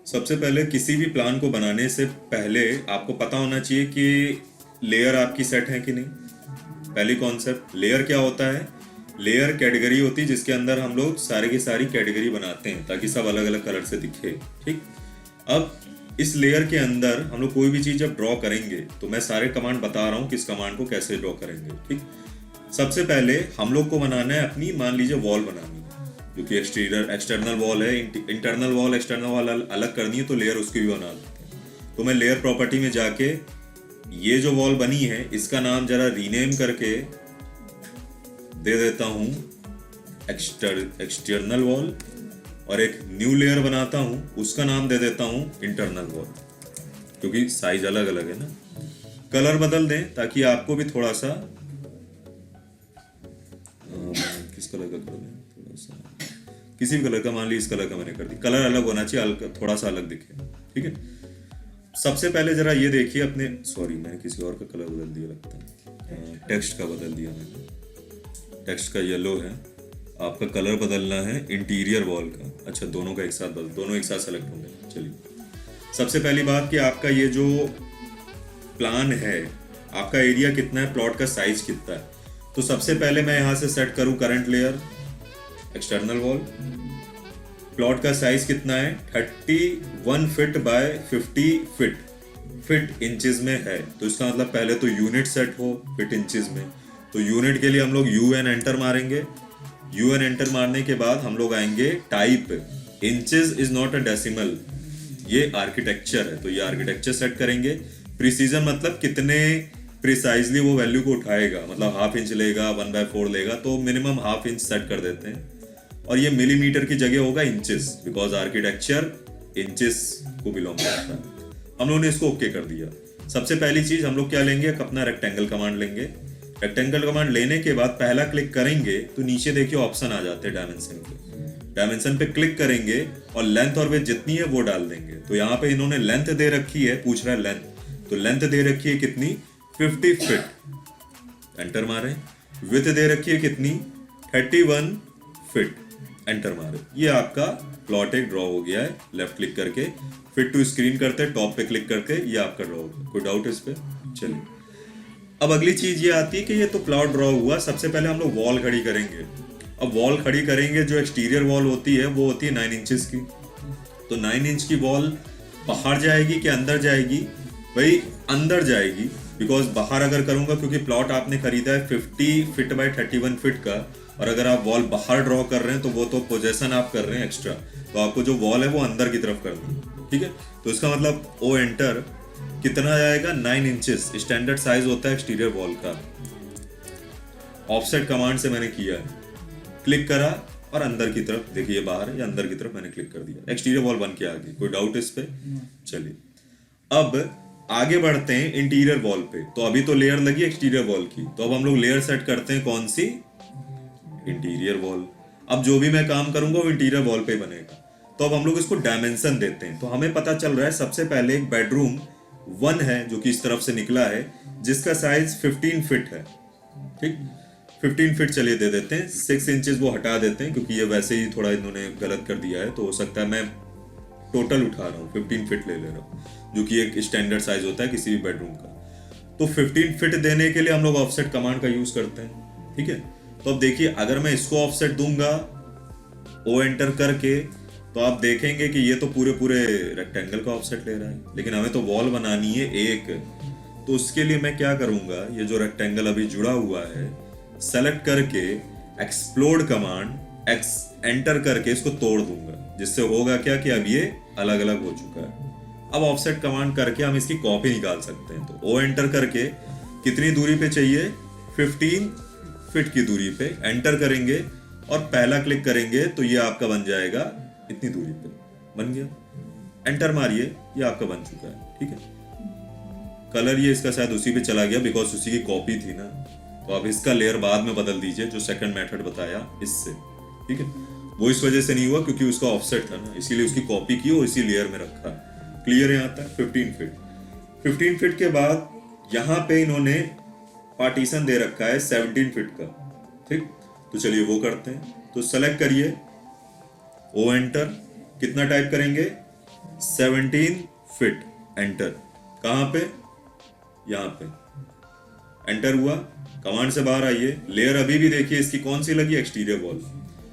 सबसे पहले किसी भी प्लान को बनाने से पहले आपको पता होना चाहिए कि लेयर आपकी सेट है कि नहीं। पहली कॉन्सेप्ट, लेयर क्या होता है? लेयर कैटेगरी होती है जिसके अंदर हम लोग सारे की सारी कैटेगरी बनाते हैं ताकि सब अलग अलग कलर से दिखे। ठीक, अब इस लेयर के अंदर हम लोग कोई भी चीज़ जब ड्रॉ करेंगे तो मैं सारे कमांड बता रहा हूँ किस कमांड को कैसे ड्रॉ करेंगे। ठीक, सबसे पहले हम लोग को बनाना है अपनी, मान लीजिए वॉल बनानी है जो कि एक्सटर्नल वॉल है। इंटरनल वॉल एक्सटर्नल वॉल अलग करनी है तो लेयर उसकी भी बना देते हैं। तो मैं लेयर प्रॉपर्टी में जाके ये जो वॉल बनी है इसका नाम जरा रीनेम करके दे देता हूँ एक्सटर्नल वॉल, और एक न्यू लेयर बनाता हूँ उसका नाम दे देता हूँ इंटरनल वॉल, क्योंकि साइज अलग अलग है ना। कलर बदल दें ताकि आपको भी थोड़ा सा किस कलर का कर दें, थोड़ा सा किसी भी कलर का, मान ली इस कलर का मैंने कर दी। कलर अलग होना चाहिए, थोड़ा सा अलग दिखे। ठीक है, सबसे पहले जरा ये देखिए अपने, सॉरी मैंने किसी और का कलर बदल दिया लगता है, टेक्स्ट का बदल दिया मैंने। टेक्स्ट का येलो है, आपका कलर बदलना है इंटीरियर वॉल का। अच्छा, दोनों का एक साथ बदल, दोनों एक साथ सेलेक्ट होंगे। चलिए, सबसे पहली बात कि आपका ये जो प्लान है, आपका एरिया कितना है, प्लॉट का साइज कितना है। तो सबसे पहले मैं यहाँ से सेट करूँ current layer external wall. Plot का साइज कितना है, 31 feet by 50 feet, feet inches में है। तो इसका मतलब पहले तो यूनिट सेट हो फीट इंचेस में। तो यूनिट के लिए हम लोग UN एंटर मारेंगे। UN एंटर मारने के बाद हम लोग आएंगे type, inches is not a decimal, ये आर्किटेक्चर है तो ये आर्किटेक्चर सेट करेंगे। प्रिसीजन मतलब कितने प्रिसाइजली वो वैल्यू को उठाएगा, मतलब हाफ इंच लेगा, 1/4 लेगा, तो मिनिमम हाफ इंच सेट कर देते हैं। और ये मिलीमीटर की जगह होगा इंचेस, बिकॉज आर्किटेक्चर इंचेस को बिलोंग करता है। हम लोगों ने इसको ओके कर दिया। सबसे पहली चीज हम लोग क्या लेंगे, अपना रेक्टेंगल कमांड लेंगे। रेक्टेंगल कमांड लेने के बाद पहला क्लिक करेंगे तो नीचे देखिए ऑप्शन आ जाते हैं डायमेंशन के। डायमेंशन पे क्लिक करेंगे और लेंथ और विड्थ जितनी है वो डाल देंगे। तो यहाँ पे इन्होंने लेंथ दे रखी है, पूछ रहा है लेंथ, तो लेंथ दे रखी है कितनी, 50 फीट, एंटर मारे। विड्थ दे रखी है कितनी, 31 फीट, एंटर मारे। ये आपका प्लॉट एक ड्रॉ हो गया है। लेफ्ट क्लिक करके फिट टू स्क्रीन करते, टॉप पे क्लिक करके ये आपका ड्रॉ हो गया। कोई डाउट इस पे? चलिए, अब अगली चीज ये आती है कि ये तो प्लॉट ड्रॉ हुआ, सबसे पहले हम लोग वॉल खड़ी करेंगे। अब वॉल खड़ी करेंगे, जो एक्सटीरियर वॉल होती है वो होती है 9 इंचेस की। तो 9 इंच की वॉल बाहर जाएगी कि अंदर जाएगी? भाई अंदर जाएगी, बिकॉज बाहर अगर करूंगा, क्योंकि प्लॉट आपने खरीदा है 50 फीट बाय 31 फीट का, और अगर आप वॉल बाहर ड्रॉ कर रहे हैं तो वो तो पोजेशन आप कर रहे हैं एक्स्ट्रा, तो आपको जो वॉल है वो अंदर की तरफ करनी है। ठीक है, तो इसका मतलब ओ एंटर कितना जाएगा, 9 इंचेस स्टैंडर्ड साइज होता है एक्सटीरियर वॉल का। ऑफसेट कमांड से मैंने किया है, क्लिक करा और अंदर की तरफ, देखिए बाहर है या अंदर की तरफ मैंने क्लिक कर दिया, एक्सटीरियर वॉल बन के आ गई। कोई डाउट इस पे? चलिए, अब आगे बढ़ते हैं इंटीरियर वॉल पे। तो अभी तो लेयर लगी एक्सटीरियर वॉल की, तो अब हम लोग लेयर सेट करते हैं कौन सी, इंटीरियर वॉल। अब जो भी मैं काम करूंगा वो इंटीरियर वॉल पे बनेगा। तो अब हम लोग इसको डायमेंशन देते हैं। तो हमें पता चल रहा है सबसे पहले एक बेडरूम 1 है जो कि इस तरफ से निकला है, जिसका साइज 15 फीट है। ठीक, 15 फीट चलिए दे देते हैं। 6 इंचेस वो हटा देते हैं क्योंकि ये वैसे ही थोड़ा इन्होंने गलत कर दिया है, तो हो सकता है मैं टोटल उठा रहा हूँ 15 फीट ले रहा हूँ, जो कि एक स्टैंडर्ड साइज होता है किसी भी बेडरूम का। तो 15 फीट देने के लिए हम लोग ऑफसेट कमांड का यूज करते हैं। ठीक है, तो अब देखिए अगर मैं इसको ऑफसेट दूंगा ओ एंटर करके, तो आप देखेंगे कि ये तो पूरे पूरे रेक्टेंगल का ऑफसेट ले रहा है, लेकिन हमें तो वॉल बनानी है एक। तो उसके लिए मैं क्या करूंगा, ये जो रेक्टेंगल अभी जुड़ा हुआ है, सेलेक्ट करके एक्सप्लोड कमांड एंटर करके इसको तोड़ दूंगा, जिससे होगा क्या कि अब ये अलग अलग हो चुका है। अब ऑफसेट कमांड करके हम इसकी कॉपी निकाल सकते हैं। तो ओ एंटर करके कितनी दूरी पे चाहिए, 15 फीट की दूरी पे एंटर करेंगे और पहला क्लिक करेंगे तो ये आपका बन जाएगा इतनी दूरी पे, बन गया। एंटर मारिए, ये आपका बन चुका है। ठीक है, कलर ये इसका शायद उसी पे चला गया बिकॉज उसी की कॉपी थी ना, तो आप इसका लेयर बाद में बदल दीजिए जो सेकंड मेथड बताया इससे। ठीक है, वो इस वजह से नहीं हुआ क्योंकि उसका ऑफसेट था ना, इसीलिए उसकी कॉपी की और इसी लेयर में रखा। क्लियर है यहाँ तक? 15 फीट। 15 फीट के बाद यहाँ पे इन्होंने पार्टीशन दे रखा है 17 फीट का। ठीक, तो चलिए वो करते हैं। तो सेलेक्ट करिए, ओ एंटर, कितना टाइप करेंगे, 17 फीट, एंटर। कहाँ पे? यहाँ पे एंटर हुआ, कमांड से बाहर आइए। लेयर अभी भी देखिए इसकी कौन सी लगी, एक्सटीरियर वॉल।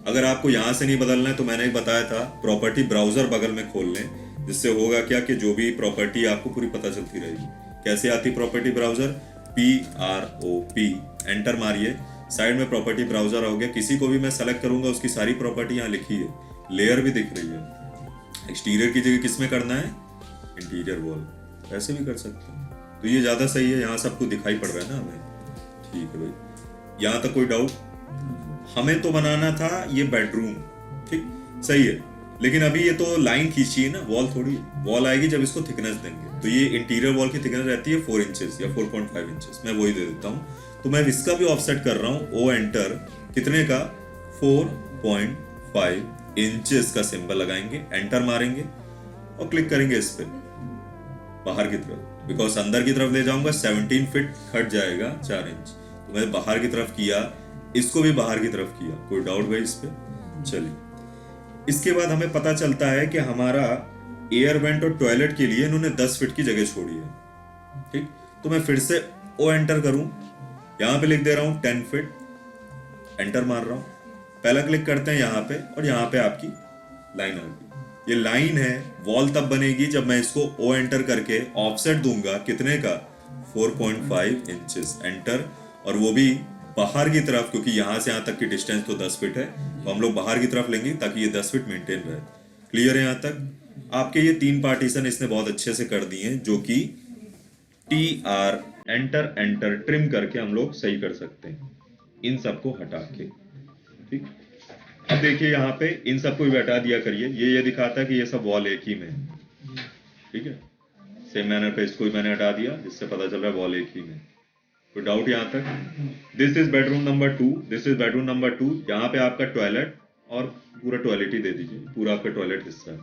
अगर आपको यहाँ से नहीं बदलना है तो मैंने एक बताया था प्रॉपर्टी ब्राउजर बगल में खोल लें, जिससे होगा क्या कि जो भी प्रॉपर्टी आपको पूरी पता चलती रहेगी। कैसे आती प्रॉपर्टी ब्राउजर? PROP, एंटर मारिए, साइड में प्रॉपर्टी ब्राउजर हो गया। किसी को भी मैं सेलेक्ट करूंगा उसकी सारी प्रॉपर्टी यहाँ लिखी है, लेयर भी दिख रही है। एक्सटीरियर की जगह किस में करना है? Interior wall. ऐसे भी कर सकते हैं, तो ये ज्यादा सही है, यहाँ सबको दिखाई पड़ रहा है ना हमें। ठीक है भाई, यहाँ तक कोई डाउट? हमें तो बनाना था ये बेडरूम, ठीक, सही है, लेकिन अभी ये तो लाइन खींची है ना, वॉल थोड़ी। वॉल आएगी जब इसको थिकनेस देंगे, तो ये इंटीरियर वॉल की थिकनेस रहती है 4 इंचेस या 4.5 इंचेस, मैं वही दे देता हूँ। तो मैं इसका भी ऑफसेट कर रहा हूँ, ओ एंटर, कितने का? 4.5 इंचेस का सिंबल लगाएंगे, एंटर मारेंगे और क्लिक करेंगे इस पे बाहर की तरफ, बिकॉज अंदर की तरफ ले जाऊंगा 17 फीट हट जाएगा 4 इंच, तो मैं बाहर की तरफ किया, इसको भी बाहर की तरफ किया। कोई डाउट भाई इस पे? चलिए, इसके बाद हमें पता चलता है कि हमारा एयर वेंट और टॉयलेट के लिए इन्होंने 10 फीट की जगह छोड़ी है, ठीक। तो मैं फिर से ओ एंटर करूं, यहां पे लिख दे रहा हूं 10 फीट, एंटर मार रहा हूं, पहला क्लिक करते हैं यहाँ पे, और यहाँ पे आपकी लाइन आ गई। ये लाइन है, वॉल तब बनेगी जब मैं इसको ओ एंटर करके ऑफसेट दूंगा, कितने का? 4.5 इंचेस, एंटर, और वो भी बाहर की तरफ, क्योंकि यहां से यहां तक की डिस्टेंस तो 10 फीट है, तो हम लोग बाहर की तरफ लेंगे ताकि ये 10 फीट मेंटेन रहे। क्लियर है यहाँ तक? आपके ये 3 पार्टीशन इसने बहुत अच्छे से कर दिए हैं, जो कि TR एंटर एंटर ट्रिम करके हम लोग सही कर सकते हैं, इन सबको हटा के, ठीक। अब देखिए यहाँ पे इन सबको भी हटा दिया करिए, ये दिखाता है कि ये सब वॉल एक ही में है, ठीक है। सेम मैनर पे इसको भी मैंने हटा दिया, जिससे पता चल रहा है वॉल एक ही में। कोई डाउट यहाँ तक? This is bedroom number 2, this is bedroom number 2। यहाँ पे आपका टॉयलेट, और पूरा टॉयलेट ही दे दीजिए, पूरा आपका टॉयलेट हिस्सा है।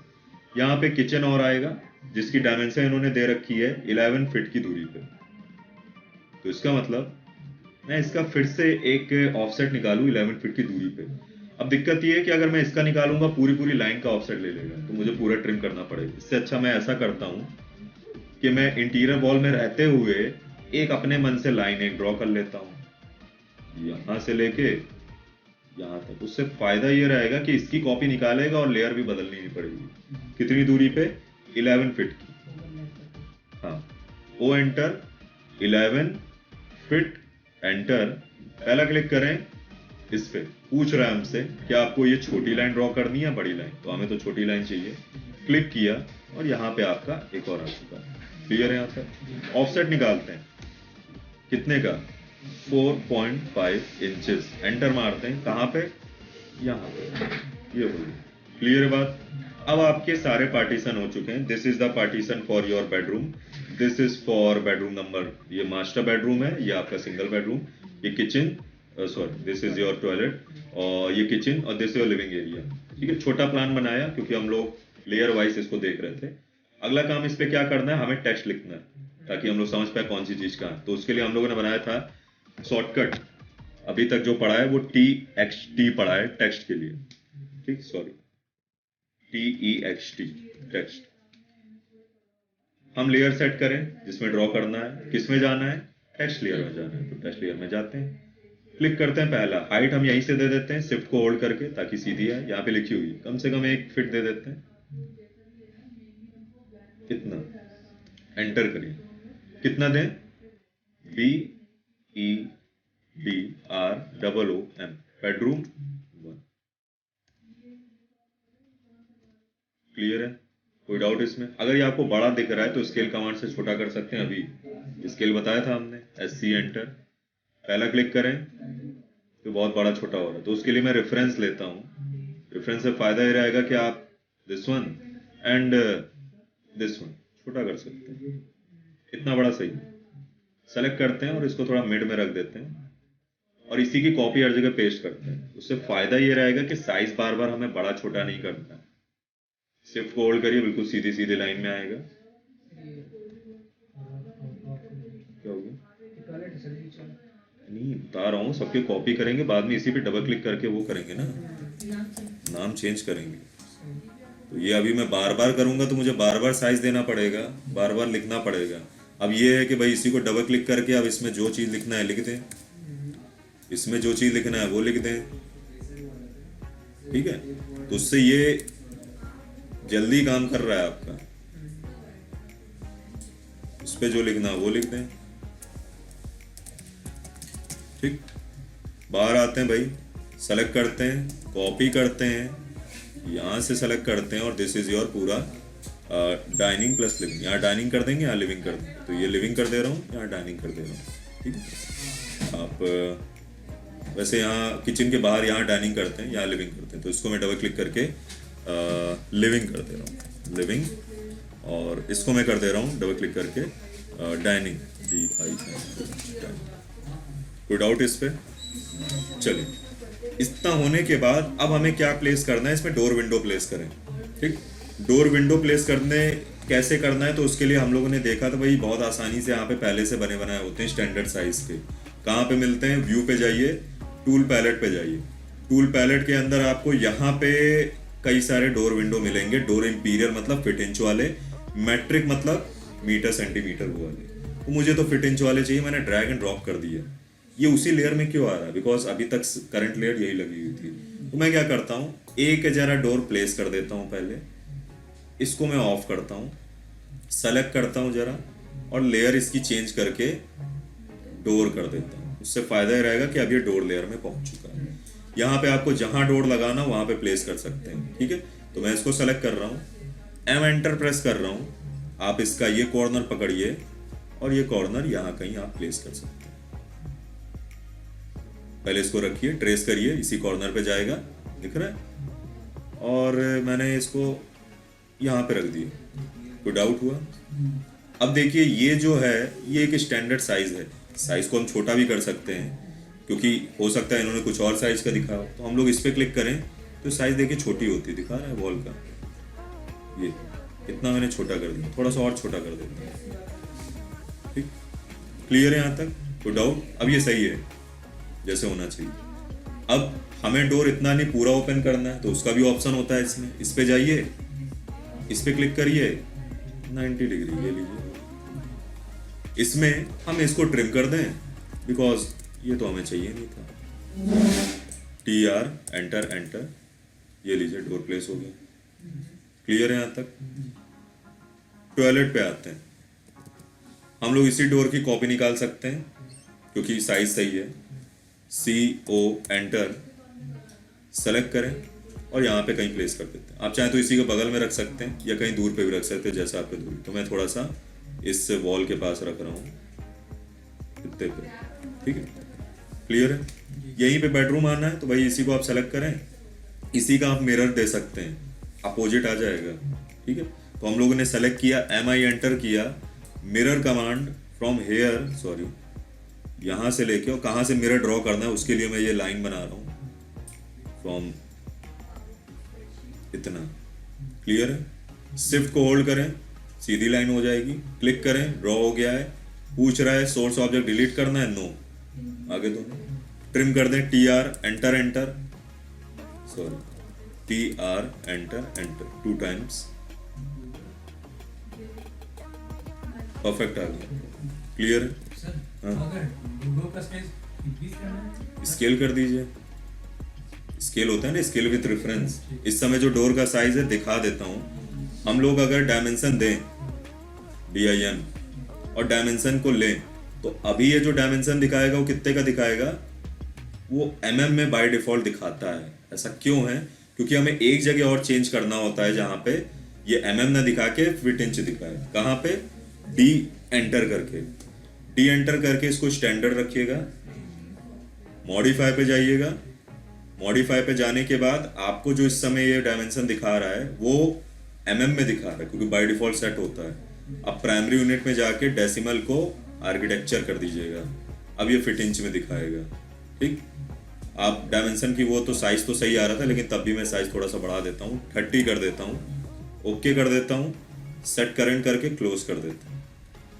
यहाँ पे किचन और आएगा, जिसकी डायमेंशन इन्होंने दे रखी है 11 फीट की दूरी पे। तो इसका मतलब मैं इसका फिर से एक ऑफसेट निकालू 11 फीट की दूरी पे। अब दिक्कत ये है कि अगर मैं इसका निकालूंगा पूरी लाइन का ऑफसेट ले लेगा, तो मुझे पूरा ट्रिम करना पड़ेगा। इससे अच्छा मैं ऐसा करता हूँ कि मैं इंटीरियर वॉल में रहते हुए एक अपने मन से लाइन एक ड्रॉ कर लेता हूँ, यहां से लेके यहां तक। उससे फायदा ये रहेगा कि इसकी कॉपी निकालेगा और लेयर भी बदलनी नहीं पड़ेगी। कितनी दूरी पे? 11 फीट की। हाँ, ओ एंटर, 11 फीट, एंटर, पहला क्लिक करें इस पे। पूछ रहा है हमसे कि आपको ये छोटी लाइन ड्रॉ करनी है बड़ी लाइन, तो हमें तो छोटी लाइन चाहिए। क्लिक किया और यहाँ पे आपका एक और आ चुका है। क्लियर है? यहाँ तक ऑफसेट निकालते हैं, कितने का? 4.5 इंचेस, एंटर मारते हैं, कहाँ पे? यहाँ पे। ये बोलिए, क्लियर है बात? अब आपके सारे पार्टीशन हो चुके हैं। This is the partition for your bedroom, this is for bedroom number, ये मास्टर बेडरूम है, ये आपका सिंगल बेडरूम, ये kitchen, sorry this is your toilet, और ये किचन, और दिस योर लिविंग एरिया। ठीक है, छोटा प्लान बनाया क्योंकि हम लोग लेयर वाइज इसको देख रहे थे। अगला काम इस पे क्या करना है, हमें टेक्स्ट लिखना है ताकि हम लोग समझ पाए कौन सी चीज का। तो उसके लिए हम लोगों ने बनाया था शॉर्टकट, अभी तक जो पढ़ा है वो TXT पढ़ा है टेक्स्ट के लिए, ठीक, सॉरी TEXT, टेक्स्ट। हम लेयर सेट करें जिसमें ड्रॉ करना है, किसमें जाना है? टेक्स्ट लेयर में जाना है, तो टेक्स्ट लेयर में जाते हैं, क्लिक करते हैं। पहला हाइट हम यहीं से दे देते हैं, शिफ्ट को होल्ड करके, ताकि सीधी है, यहाँ पे लिखी हुई है, कम से कम 1 फीट दे देते हैं, इतना, एंटर करिए। कितना दें? BEDROOM, bedroom 1। क्लियर है? कोई डाउट इसमें? अगर ये आपको बड़ा दिख रहा है तो स्केल कमांड से छोटा कर सकते हैं। अभी स्केल बताया था हमने, SC एंटर, पहला क्लिक करें तो बहुत बड़ा छोटा हो रहा है, तो उसके लिए मैं रेफरेंस लेता हूँ। रेफरेंस से फायदा ये रहेगा कि आप this one and this one छोटा कर सकते हैं, इतना बड़ा सही। सेलेक्ट करते हैं और इसको थोड़ा मिड में रख देते हैं, और इसी की कॉपी हर जगह पेस्ट करते हैं। उससे फायदा ये रहेगा कि साइज बार बार हमें बड़ा छोटा नहीं करना है। शिफ्ट को होल्ड करिए, बिल्कुल सीधी सीधी लाइन में आएगा। क्या हो गया? नहीं बता रहा हूँ, सबके कॉपी करेंगे, बाद में इसी पे डबल क्लिक करके वो करेंगे ना, नाम चेंज करेंगे। तो ये अभी मैं बार बार करूंगा तो मुझे बार बार साइज देना पड़ेगा, बार बार लिखना पड़ेगा। अब ये है कि भाई इसी को डबल क्लिक करके अब इसमें जो चीज़ लिखना है लिख दें, इसमें जो चीज़ लिखना है वो लिख दें, ठीक है। तो उससे ये जल्दी काम कर रहा है आपका। इस पे जो लिखना है वो लिख दें, ठीक। बाहर आते हैं भाई, सेलेक्ट करते हैं, कॉपी करते हैं, यहाँ से सेलेक्ट करते हैं और दिस इज योर पूरा डाइनिंग प्लस लिविंग। यहाँ डाइनिंग कर देंगे, यहाँ लिविंग कर देंगे। तो ये लिविंग कर दे रहा हूँ, यहाँ डाइनिंग कर दे रहा हूँ, ठीक है। आप वैसे यहाँ किचन के बाहर यहाँ डाइनिंग करते हैं, यहाँ लिविंग करते हैं। तो इसको मैं डबल क्लिक करके लिविंग कर दे रहा हूँ, लिविंग। और इसको मैं कर दे रहा हूँ डबल क्लिक करके डाइनिंग, कोई डाउट इस पे? चलिए, इतना होने के बाद अब हमें क्या प्लेस करना है, इसमें डोर विंडो प्लेस करें, ठीक। डोर विंडो प्लेस करने कैसे करना है, तो उसके लिए हम लोगों ने देखा था भाई बहुत आसानी से यहाँ पे पहले से बने बनाए होते हैं स्टैंडर्ड साइज के। कहाँ पे मिलते हैं? व्यू पे जाइए, टूल पैलेट पे जाइए। टूल पैलेट के अंदर आपको यहाँ पे कई सारे डोर विंडो मिलेंगे। डोर इंपीरियल मतलब फिट इंच वाले, मैट्रिक मतलब मीटर सेंटीमीटर वो वाले। तो मुझे तो फिट इंच वाले चाहिए, मैंने ड्रैग एंड ड्रॉप कर दिया। ये उसी लेयर में क्यों आ रहा है? बिकॉज अभी तक करंट लेयर यही लगी हुई थी। तो मैं क्या करता हूँ, एक जरा डोर प्लेस कर देता हूँ पहले, इसको मैं ऑफ करता हूँ, सेलेक्ट करता हूँ जरा और लेयर इसकी चेंज करके डोर कर देता हूँ। उससे फायदा ये रहेगा कि अब ये डोर लेयर में पहुंच चुका है। यहाँ पे आपको जहां डोर लगाना वहां पे प्लेस कर सकते हैं, ठीक है। तो मैं इसको सेलेक्ट कर रहा हूँ, एम एंटर प्रेस कर रहा हूँ। आप इसका ये कॉर्नर पकड़िए और ये कॉर्नर यहाँ कहीं आप प्लेस कर सकते हैं। पहले इसको रखिए, ट्रेस करिए, इसी कॉर्नर पे जाएगा, दिख रहा है। और मैंने इसको यहाँ पे रख दिया। कोई डाउट हुआ? अब देखिए ये जो है ये एक स्टैंडर्ड साइज है। साइज को हम छोटा भी कर सकते हैं क्योंकि हो सकता है इन्होंने कुछ और साइज का दिखा हो। तो हम लोग इस पे क्लिक करें तो साइज देखिए छोटी होती दिखा रहा है वॉल का। ये इतना मैंने छोटा कर दिया, थोड़ा सा और छोटा कर देता हूँ, ठीक। क्लियर है यहाँ तक? कोई डाउट? अब ये सही है जैसे होना चाहिए। अब हमें डोर इतना नहीं पूरा ओपन करना है तो उसका भी ऑप्शन होता है इसमें। इस पे जाइए, इस पे क्लिक करिए, 90 डिग्री ये लीजिए। इसमें हम इसको ट्रिम कर दें बिकॉज ये तो हमें चाहिए नहीं था। TR एंटर एंटर, ये लीजिए डोर प्लेस हो गया। क्लियर है यहाँ तक? टॉयलेट पे आते हैं। हम लोग इसी डोर की कॉपी निकाल सकते हैं क्योंकि साइज सही है। CO एंटर, सेलेक्ट करें और यहाँ पे कहीं प्लेस कर देते हैं। आप चाहें तो इसी के बगल में रख सकते हैं या कहीं दूर पे भी रख सकते हैं जैसा आपके दूर। तो मैं थोड़ा सा इस वॉल के पास रख रहा हूँ, इतने पे, ठीक है। क्लियर है? यहीं पे बेडरूम आना है तो भाई इसी को आप सेलेक्ट करें, इसी का आप मिरर दे सकते हैं, अपोजिट आ जाएगा, ठीक है। तो हम लोगों ने सेलेक्ट किया, MI एंटर किया, mirror command from here, sorry यहाँ से लेके, और कहाँ से मिरर ड्रॉ करना है उसके लिए मैं ये लाइन बना रहा हूँ फ्रॉम इतना। क्लियर है? शिफ्ट को होल्ड करें, सीधी लाइन हो जाएगी। क्लिक करें, ड्रॉ हो गया है। पूछ रहा है सोर्स ऑब्जेक्ट डिलीट करना है, नो। आगे दो, ट्रिम कर दें, TR enter enter, sorry TR enter enter 2 times, perfect आ गया। क्लियर है? स्केल कर दीजिए, स्केल होता है ना, स्केल विथ रेफरेंस। इस समय जो डोर का साइज है दिखा देता हूँ। हम लोग अगर डायमेंशन दें DIM और डायमेंशन को लें तो अभी ये जो डायमेंशन दिखाएगा वो कितने का दिखाएगा? वो mm में बाय डिफॉल्ट दिखाता है। ऐसा क्यों है? क्योंकि हमें एक जगह और चेंज करना होता है जहाँ पे ये mm ना दिखा के फिट इंच दिखाए। कहाँ पे? D एंटर करके, D एंटर करके इसको स्टैंडर्ड रखिएगा। मॉडिफाई पे जाइएगा, मॉडिफाई पे जाने के बाद आपको जो इस समय ये डायमेंशन दिखा रहा है वो mm में दिखा रहा है क्योंकि बाय डिफॉल्ट सेट होता है। अब प्राइमरी यूनिट में जाके डेसिमल को आर्किटेक्चर कर दीजिएगा, अब ये फिट इंच में दिखाएगा, ठीक। आप डायमेंशन की वो तो साइज तो सही आ रहा था लेकिन तब भी मैं साइज थोड़ा सा बढ़ा देता हूँ, 30 कर देता हूँ, ओके कर देता हूँ, सेट करंट करके क्लोज कर देता हूँ।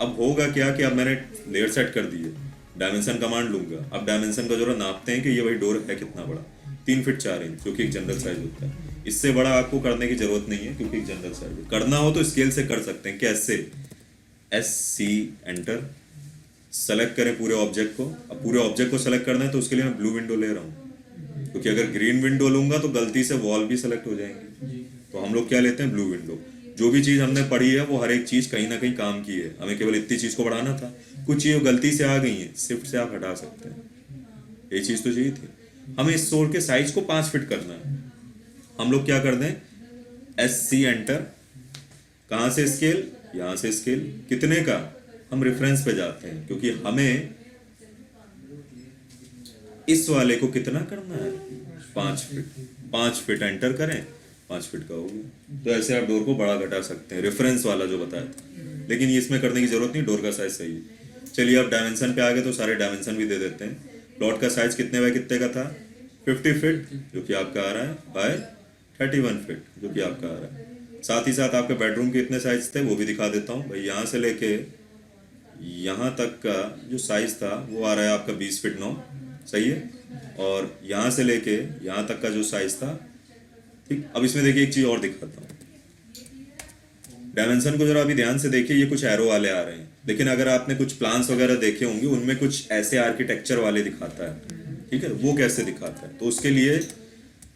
अब होगा क्या कि अब मैंने लेयर सेट कर दी है, डायमेंशन कमांड लूंगा। अब डायमेंशन का जरा नापते हैं कि ये भाई डोर है कितना बड़ा। 3 फीट 4 इंच, जो कि एक जनरल साइज होता है। इससे बड़ा आपको करने की जरूरत नहीं है क्योंकि एक जनरल साइज है। करना हो तो स्केल से कर सकते हैं। कैसे? SC एंटर, सेलेक्ट करें पूरे ऑब्जेक्ट को। अब पूरे ऑब्जेक्ट को सेलेक्ट करना है तो उसके लिए मैं ब्लू विंडो ले रहा हूँ, क्योंकि अगर ग्रीन विंडो लूंगा तो गलती से वॉल भी सेलेक्ट हो जाएंगे। तो हम लोग क्या लेते हैं? Blue window. जो भी चीज़ हमने पढ़ी है वो हर एक चीज़ कहीं ना कहीं काम की है, हमें केवल इतनी चीज़ को बढ़ाना था। कुछ चीज़ गलती से आ गई है, शिफ्ट से आप हटा सकते हैं। ये चीज़ तो चाहिए थी। हमें इस सोल के साइज को 5 फीट करना है। हम लोग क्या कर दें? SC एंटर, कहाँ से स्केल? यहाँ से स्केल। कितने का? हम रेफरेंस पे जाते हैं, क्योंकि हमें इस वाले को कितना करना है? 5 फीट। 5 फीट एंटर करें, 5 फीट का हो गया। तो ऐसे आप डोर को बड़ा घटा सकते हैं, रेफरेंस वाला जो बताया था। लेकिन इसमें करने की जरूरत नहीं, डोर का साइज सही है। चलिए अब डायमेंशन पे आ गए तो सारे डायमेंशन भी दे देते हैं। प्लॉट का साइज कितने बाय कितने का था? 50 फीट, जो कि आपका आ रहा है, बाय 31 फीट, जो कि आपका आ रहा है। साथ ही साथ आपके बेडरूम के कितने साइज थे वो भी दिखा देता हूँ भाई। यहाँ से लेके यहाँ तक का जो साइज था वो आ रहा है आपका 20 फीट 9, सही है। और यहाँ से लेके यहाँ तक का जो साइज था, ठीक। अब इसमें देखिए एक चीज़ और दिखाता हूँ। डायमेंशन को जरा अभी ध्यान से देखिए, ये कुछ एरो वाले आ रहे हैं, लेकिन अगर आपने कुछ प्लान्स वगैरह देखे होंगे उनमें कुछ ऐसे आर्किटेक्चर वाले दिखाता है, ठीक है। वो कैसे दिखाता है? तो उसके लिए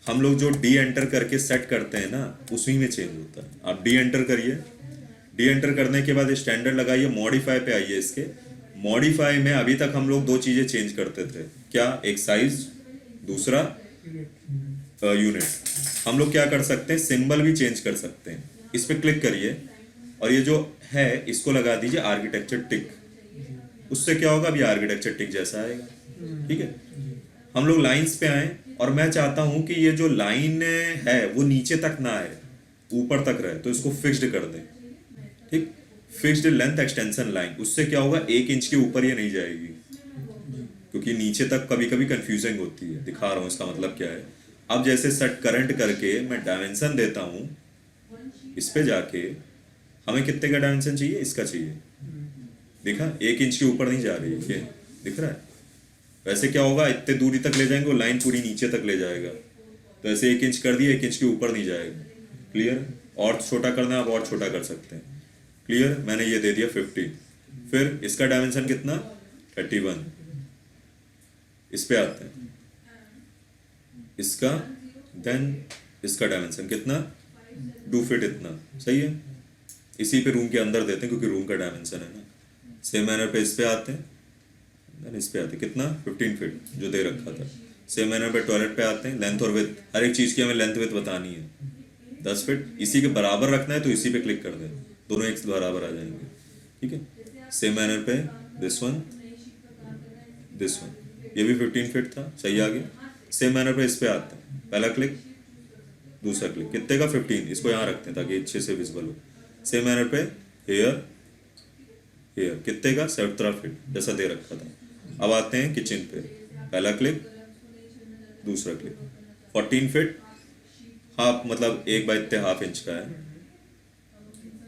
हम लोग जो डी एंटर करके सेट करते हैं ना, उसी में चेंज होता है। आप डी एंटर करिए, डी एंटर करने के बाद स्टैंडर्ड लगाइए, मॉडिफाई पे आइए। इसके मॉडिफाई में अभी तक हम लोग 2 चीज़ें चेंज करते थे, क्या? एक साइज, दूसरा यूनिट। हम लोग क्या कर सकते हैं? सिंबल भी चेंज कर सकते हैं। इस पर क्लिक करिए और ये जो है इसको लगा दीजिए आर्किटेक्चर टिक। उससे क्या होगा? अभी आर्किटेक्चर टिक जैसा आएगा, ठीक है। हम लोग लाइंस पे आए और मैं चाहता हूं कि ये जो लाइन है वो नीचे तक ना आए, ऊपर तक रहे, तो इसको फिक्स्ड कर दें, ठीक। फिक्स्ड लेंथ एक्सटेंशन लाइन, उससे क्या होगा? 1 इंच के ऊपर ये नहीं जाएगी, क्योंकि नीचे तक कभी कभी कंफ्यूजिंग होती है। दिखा रहा हूँ इसका मतलब क्या है। अब जैसे सेट करंट करके मैं डायमेंशन देता हूँ, इस पे जाके हमें कितने का डायमेंशन चाहिए? इसका चाहिए, देखा? 1 इंच के ऊपर नहीं जा रही है, ये दिख रहा है। वैसे क्या होगा? इतने दूरी तक ले जाएंगे वो लाइन पूरी नीचे तक ले जाएगा। तो ऐसे 1 इंच कर दिया, 1 इंच के ऊपर नहीं जाएगा। क्लियर? और छोटा करना है आप और छोटा कर सकते हैं। क्लियर? मैंने ये दे दिया 50। फिर इसका डायमेंशन कितना? 31। इस पे आते हैं, इसका, देन इसका डायमेंशन कितना? 2 फीट इतना, सही है। इसी पे रूम के अंदर देते हैं क्योंकि रूम का डायमेंशन है ना। सेम मैनर पे इस पे आते हैं, देन इस पे आते हैं, कितना? 15 फीट जो दे रखा था। सेम मैनर पे टॉयलेट पे आते हैं, लेंथ और विड्थ, हर एक चीज़ की हमें लेंथ विड्थ बतानी है। 10 फीट इसी के बराबर रखना है तो इसी पे क्लिक कर दें, दोनों एक बराबर आ जाएंगे, ठीक है। सेम मैनर पे दिस वन, दिस वन, ये भी 15 फीट था, सही आ गया। सेम मैनर पे इस पे आते हैं, पहला क्लिक, दूसरा क्लिक, कितने का? 15। इसको यहाँ रखते हैं ताकि अच्छे से विजिबल हो। सेम मैनर पे हेयर, हेयर कितने का? 17 फीट जैसा दे रखा था। अब आते हैं किचन पे, पहला क्लिक, दूसरा क्लिक, 14 फीट हाफ, मतलब 1/2 इंच का है।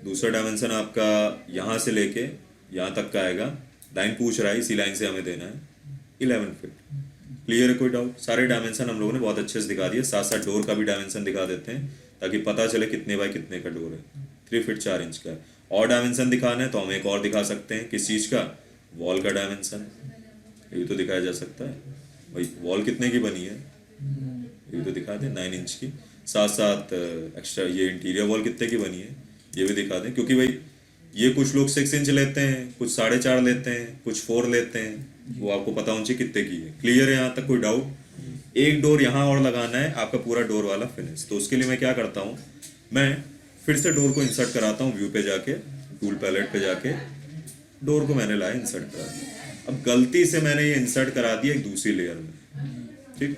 दूसरा डायमेंशन आपका यहाँ से लेके यहाँ तक का आएगा। लाइन पूछ रहा है, इसी लाइन से हमें देना है 11 फीट। क्लियर है? कोई डाउट? सारे डायमेंशन हम लोगों ने बहुत अच्छे से दिखा दिए। साथ साथ डोर का भी डायमेंशन दिखा देते हैं ताकि पता चले कितने बाय कितने का डोर है। 3 फीट 4 इंच का है। और डायमेंशन दिखाना है तो हम एक और दिखा सकते हैं। किस चीज़ का? वॉल का डायमेंशन, ये तो दिखाया जा सकता है भाई। वॉल कितने की बनी है ये तो दिखा दें, 9 इंच की। साथ साथ एक्स्ट्रा ये इंटीरियर वॉल कितने की बनी है ये भी दिखा दें, क्योंकि भाई ये कुछ लोग 6 इंच लेते हैं, कुछ 4.5 लेते हैं, कुछ 4 लेते हैं, वो आपको पता होना चाहिए कितने की है। क्लियर है यहाँ तक? कोई डाउट? एक डोर यहाँ और लगाना है, आपका पूरा डोर वाला फिनिश। तो उसके लिए मैं क्या करता हूँ, मैं फिर से डोर को इंसर्ट कराता हूँ व्यू पे जाके, टूल पैलेट पे जाके डोर को मैंने लाया, इंसर्ट करा दिया। अब गलती से मैंने ये इंसर्ट करा दिया एक दूसरी लेयर में, ठीक।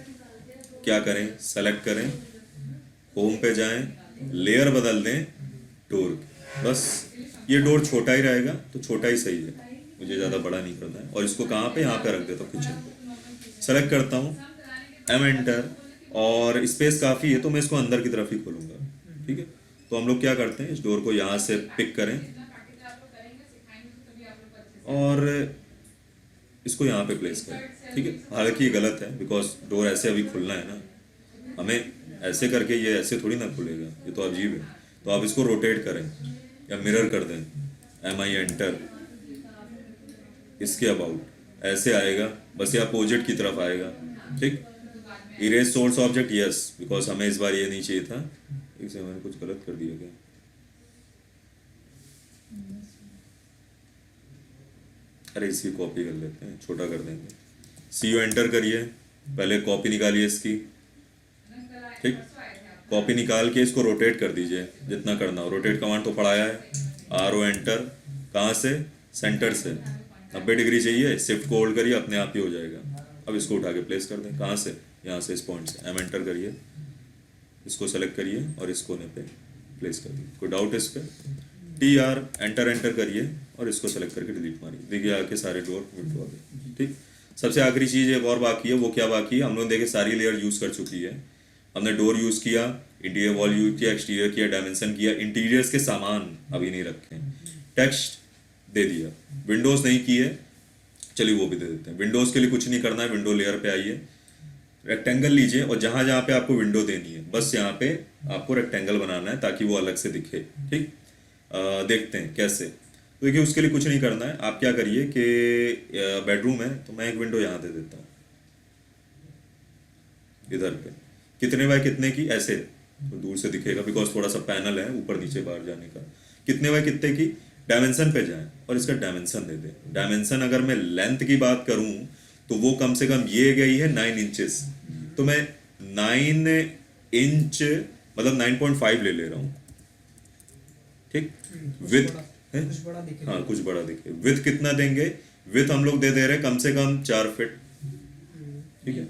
क्या करें? सेलेक्ट करें, होम पे जाएं, लेयर बदल दें डोर की, बस। ये डोर छोटा ही रहेगा तो छोटा ही सही है, मुझे ज़्यादा बड़ा नहीं करना है। और इसको कहाँ पे? यहाँ पे रख देता हूँ, किचन पे। सेलेक्ट करता हूँ, एम एंटर, और स्पेस काफ़ी है तो मैं इसको अंदर की तरफ ही खोलूँगा, ठीक है। तो हम लोग क्या करते हैं, इस डोर को यहाँ से पिक करें और इसको यहाँ पे प्लेस करें, ठीक है। हालांकि ये गलत है बिकॉज डोर ऐसे अभी खुलना है ना, हमें ऐसे करके ये ऐसे थोड़ी ना खुलेगा, ये तो अजीब है। तो आप इसको रोटेट करें या मिरर कर दें, MI एंटर, इसके अबाउट ऐसे आएगा, बस ये अपोजिट की तरफ आएगा। ठीक, erase source object, yes, because हमें इस बार ये नहीं चाहिए था। एक से मैंने कुछ गलत कर दिया क्या? अरे इसी कॉपी कर लेते हैं, छोटा कर देंगे। CO एंटर करिए, पहले कॉपी निकालिए इसकी। ठीक, कॉपी निकाल के इसको रोटेट कर दीजिए जितना करना हो। रोटेट कमांड तो पढ़ाया है। RO एंटर, कहाँ से? सेंटर से 90 डिग्री चाहिए, शिफ्ट को होल्ड करिए, अपने आप ही हो जाएगा। अब इसको उठा के प्लेस कर दें, कहाँ से? यहाँ से, इस पॉइंट से। M एंटर करिए, इसको सेलेक्ट करिए और इस कोने पे प्लेस कर दिए। कोई डाउट इस पर? TR एंटर करिए और इसको सेलेक्ट करके डिलीट मारिए, देखिए आके सारे डोर विंडो आ गए। ठीक, सबसे आखिरी चीज़ एक और बाकी है, वो क्या बाकी है? हम लोग देखे सारी लेयर यूज़ कर चुकी है। हमने डोर यूज़ किया, इंटीरियर वॉल यूज़ किया, एक्सटीरियर किया, डायमेंशन किया, इंटीरियर्स के सामान अभी नहीं रखे, टेक्स्ट दे दिया, विंडोज़ नहीं की है, चलिए वो भी दे देते हैं। विंडोज़ के लिए कुछ नहीं करना है, विंडो लेयर पे आइए, रेक्टेंगल लीजिए और जहाँ जहाँ पे आपको विंडो देनी है बस यहाँ पे आपको रेक्टेंगल बनाना है ताकि वो अलग से दिखे। ठीक, देखते हैं कैसे। तो देखिए उसके लिए कुछ नहीं करना है, आप क्या करिए कि बेडरूम है तो मैं एक विंडो यहाँ दे देता हूँ, इधर पे कितने बाय कितने की, ऐसे तो दूर से दिखेगा बिकॉज थोड़ा सा पैनल है ऊपर नीचे बाहर जाने का। कितने बाय कितने की, डायमेंशन पे जाएं और इसका डायमेंशन दे दें। डायमेंशन अगर मैं लेंथ की बात करूं तो वो कम से कम ये गई है 9 इंचेस, तो मैं 9 इंच मतलब 9.5 ले ले रहा हूँ। ठीक, विथ हाँ कुछ बड़ा दिखे। विथ कितना देंगे? विथ हम लोग दे रहे हैं कम से कम 4 फीट। ठीक है,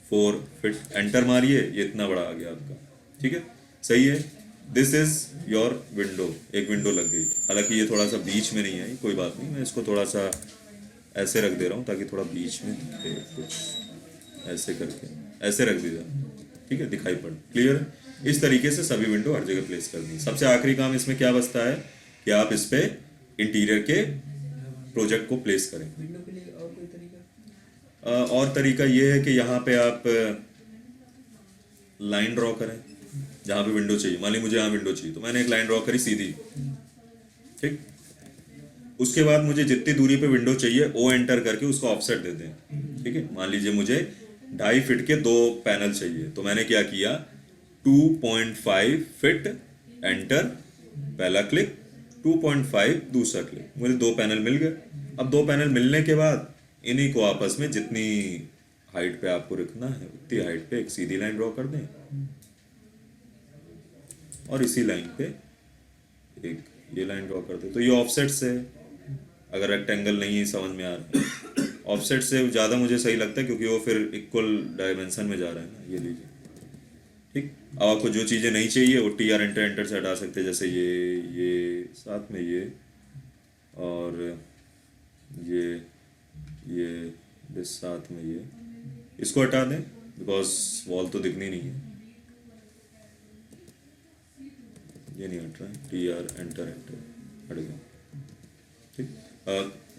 4 फीट। एंटर मारिए, ये इतना बड़ा आ गया आपका। ठीक है, सही है। दिस इज योर विंडो, एक विंडो लग गई। हालांकि ये थोड़ा सा बीच में नहीं है, कोई बात नहीं, मैं इसको थोड़ा सा ऐसे रख दे रहा हूँ ताकि थोड़ा बीच में दिखे कुछ, ऐसे करके ऐसे रख दीजिए। ठीक है, दिखाई पड़, क्लियर है। इस तरीके से सभी विंडो हर जगह प्लेस कर दी। सबसे आखिरी काम इसमें क्या बचता है कि आप इस पे इंटीरियर के प्रोजेक्ट को प्लेस करें। विंडो के लिए और कोई तरीका? और तरीका ये है कि यहाँ पे आप लाइन ड्रॉ करें जहाँ पे विंडो चाहिए। मान ली मुझे यहाँ विंडो चाहिए तो मैंने एक लाइन ड्रॉ करी सीधी। ठीक, उसके बाद मुझे जितनी दूरी पे विंडो चाहिए ओ एंटर करके उसको ऑफसेट दे दें। ठीक है, मान लीजिए मुझे 2.5 फीट के 2 पैनल चाहिए तो मैंने क्या किया, 2.5 फीट एंटर, पहला क्लिक, 2.5 दूसरा क्लिक, मुझे 2 पैनल मिल गए। अब 2 पैनल मिलने के बाद इन्हीं को आपस में जितनी हाइट पे आपको रखना है उतनी हाइट पे एक सीधी लाइन ड्रॉ कर दें और इसी लाइन पे एक ये लाइन ड्रॉ कर दें। तो ये ऑफसेट से, अगर रेक्टेंगल नहीं समझ में आ रहा है, ऑफसेट से ज़्यादा मुझे सही लगता है क्योंकि वो फिर इक्वल डायमेंशन में जा रहा है ना। ये लीजिए। ठीक, अब आपको जो चीज़ें नहीं चाहिए वो TR एंटर से हटा सकते हैं, जैसे ये साथ में ये और ये साथ में ये, इसको हटा दें बिकॉज वॉल तो दिखनी नहीं है। ये नहीं हट रहा है, TR एंटर हट गया। ठीक,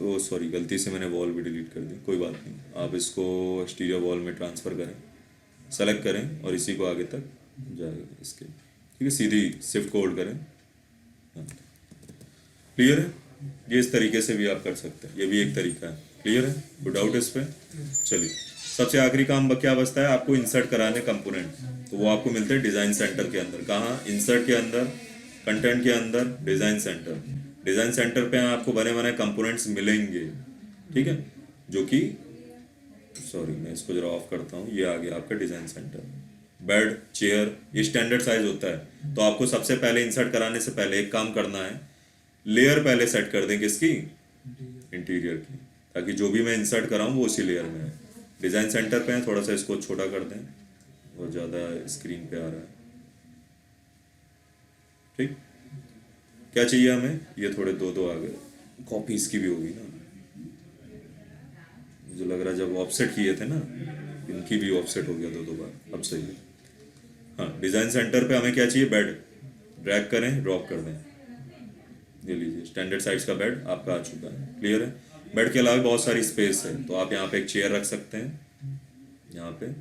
ओ सॉरी, गलती से मैंने वॉल भी डिलीट कर दी, कोई बात नहीं। आप इसको एक्सटीरियर वॉल में ट्रांसफ़र करें, सेलेक्ट करें और इसी को आगे तक जाएगा इसके। ठीक है, सीधी शिफ्ट को होल्ड करें। हाँ, क्लियर है। ये इस तरीके से भी आप कर सकते हैं, ये भी एक तरीका है। क्लियर है, कोई डाउट इस पर? चलिए, सबसे आखिरी काम क्या बचता है, आपको इंसर्ट कराने कंपोनेंट। तो वो आपको मिलते हैं डिज़ाइन सेंटर के अंदर। कहाँ? इंसर्ट के अंदर, कंटेंट के अंदर, डिज़ाइन सेंटर। डिज़ाइन सेंटर पे आपको बने बनाए कंपोनेंट्स मिलेंगे। ठीक है, जो कि सॉरी मैं इसको जरा ऑफ करता हूँ। ये आ गया आपका डिज़ाइन सेंटर। बेड, चेयर, ये स्टैंडर्ड साइज होता है। तो आपको सबसे पहले इंसर्ट कराने से पहले एक काम करना है, लेयर पहले सेट कर दें किसकी, इंटीरियर की, ताकि जो भी मैं इंसर्ट कराऊँ वो उसी लेयर में है। डिज़ाइन सेंटर पे है, थोड़ा सा इसको छोटा कर दें, बहुत ज़्यादा स्क्रीन पे आ रहा है। ठीक, क्या चाहिए हमें, ये थोड़े दो आ गए, कॉपी इसकी भी होगी ना, मुझे लग रहा है जब ऑफसेट किए थे ना इनकी भी ऑफसेट हो गया दो बार, अब सही है। हाँ, डिज़ाइन सेंटर पे हमें क्या चाहिए, बेड, ड्रैग करें, ड्रॉप कर दें, ये लीजिए स्टैंडर्ड साइज का बेड आपका आ चुका है। क्लियर है। बेड के अलावा बहुत सारी स्पेस है, तो आप यहाँ पे एक चेयर रख सकते हैं यहाँ पे।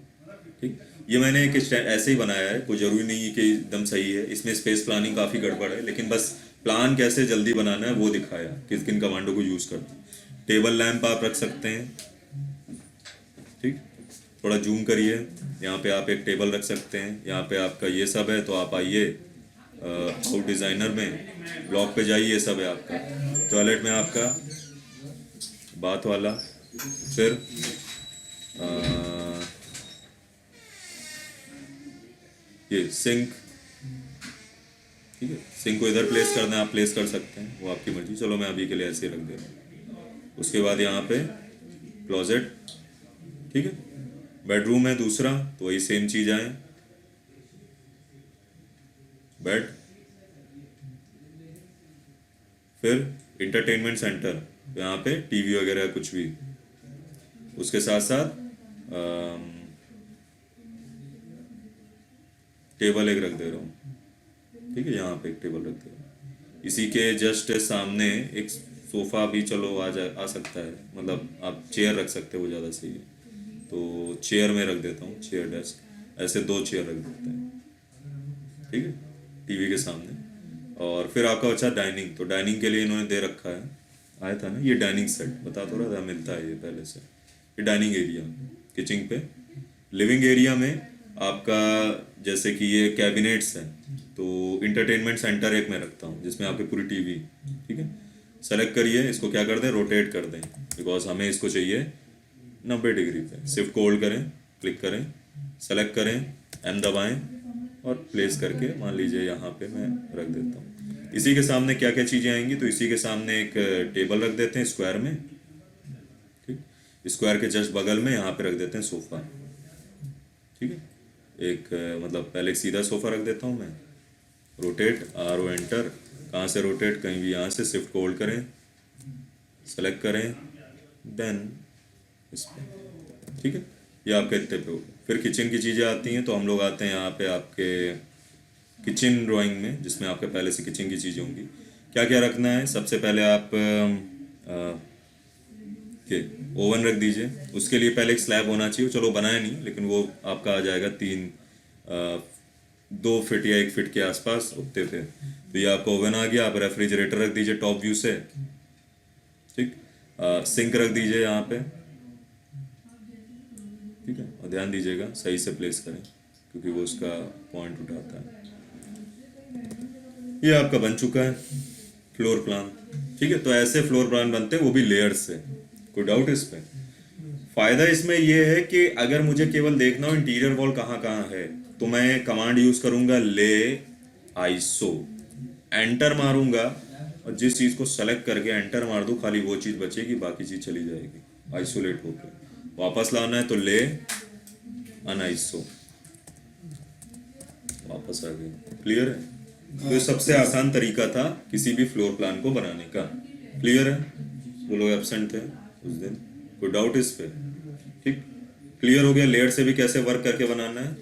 ठीक, ये मैंने एक ऐसे ही बनाया है, कोई ज़रूरी नहीं है कि एकदम सही है, इसमें स्पेस प्लानिंग काफ़ी गड़बड़ है, लेकिन बस प्लान कैसे जल्दी बनाना है वो दिखाया, किस किन कमांडो को यूज़ करते हैं। टेबल लैंप आप रख सकते हैं, ठीक, थोड़ा जूम करिए, यहाँ पे आप एक टेबल रख सकते हैं, यहाँ पे आपका ये सब है, तो आप आइए आउट डिज़ाइनर में, ब्लॉक पे जाइए, ये सब है आपका। टॉयलेट में आपका बाथ वाला, फिर ये सिंक, ठीक है, सिंक को इधर प्लेस करना है, आप प्लेस कर सकते हैं, वो आपकी मर्जी। चलो मैं अभी के लिए ऐसे ही रख दे रहा हूँ। उसके बाद यहाँ पे क्लोजेट, ठीक है, बेडरूम है दूसरा, तो वही सेम चीज़ आए, बेड, फिर इंटरटेनमेंट सेंटर, यहाँ पे टीवी वगैरह कुछ भी, उसके साथ साथ टेबल एक रख दे रहा हूँ, ठीक है, यहाँ पे एक टेबल रख दे रहा हूँ। इसी के जस्ट सामने एक सोफ़ा भी चलो आ सकता है, मतलब आप चेयर रख सकते हो, वो ज़्यादा सही है, तो चेयर में रख देता हूँ, चेयर डेस्क, ऐसे 2 चेयर रख देते हैं, ठीक है, टीवी के सामने। और फिर आपका बचा डाइनिंग, तो डाइनिंग के लिए इन्होंने दे रखा है, आया था ना ये डाइनिंग सेट, बता तो रहा था, मिलता है ये पहले से। ये डाइनिंग एरिया किचन पे, लिविंग एरिया में आपका जैसे कि ये कैबिनेट्स हैं, तो इंटरटेनमेंट सेंटर एक मैं रखता हूँ जिसमें आपकी पूरी टीवी, ठीक है, सेलेक्ट करिए, इसको क्या कर दें, रोटेट कर दें, बिकॉज हमें इसको चाहिए 90 डिग्री पे। शिफ्ट को होल्ड करें, क्लिक करें, सेलेक्ट करें, एम दबाएं और प्लेस करके मान लीजिए यहाँ पे मैं रख देता हूँ। इसी के सामने क्या क्या चीज़ें आएंगी, तो इसी के सामने एक टेबल रख देते हैं स्क्वायर में, ठीक, स्क्वायर के जस्ट बगल में यहाँ पे रख देते हैं सोफ़ा, ठीक है, एक मतलब पहले एक सीधा सोफ़ा रख देता हूँ मैं, रोटेट, आर एंटर, कहाँ से रोटेट, कहीं भी यहाँ से, शिफ्ट को होल्ड करें, सेलेक्ट करें, देन इस पर, ठीक है, ये आपके इतने पे हो। फिर किचन की चीज़ें आती हैं, तो हम लोग आते हैं यहाँ पे आपके किचन ड्राइंग में, जिसमें आपके पहले से किचन की चीज़ें होंगी। क्या क्या रखना है, सबसे पहले आप ये ओवन रख दीजिए, उसके लिए पहले एक स्लैब होना चाहिए, चलो बनाया नहीं, लेकिन वो आपका आ जाएगा 2 फीट या 1 फीट के आसपास उतने पे। तो ये आपका ओवन आ गया, आप रेफ्रिजरेटर रख दीजिए टॉप व्यू से, ठीक, सिंक रख दीजिए यहाँ पे, ठीक है, और ध्यान दीजिएगा सही से प्लेस करें क्योंकि वो उसका पॉइंट उठाता है। ये आपका बन चुका है फ्लोर प्लान, ठीक है, तो ऐसे फ्लोर प्लान बनते हैं, वो भी लेयर्स से। कोई डाउट इस पे? फायदा इसमें ये है कि अगर मुझे केवल देखना हो इंटीरियर वॉल कहाँ कहाँ है, तो मैं कमांड यूज करूंगा ले आइसो, एंटर मारूंगा, और जिस चीज को सेलेक्ट करके एंटर मार दूं खाली वो चीज बचेगी, बाकी चीज चली जाएगी आइसोलेट होकर। वापस लाना है तो ले अनआइसो, वापस आ गई। क्लियर है? तो ये सबसे आसान तरीका था किसी भी फ्लोर प्लान को बनाने का। क्लियर है? वो लोग एब्सेंट थे उस दिन, कोई डाउट इस पे? ठीक, क्लियर हो गया लेयर से भी कैसे वर्क करके बनाना है।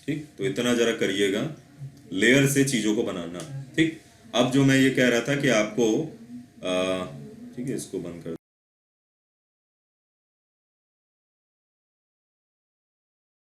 ठीक, तो इतना जरा करिएगा, लेयर से चीजों को बनाना। ठीक, अब जो मैं ये कह रहा था कि आपको ठीक है, इसको बंद कर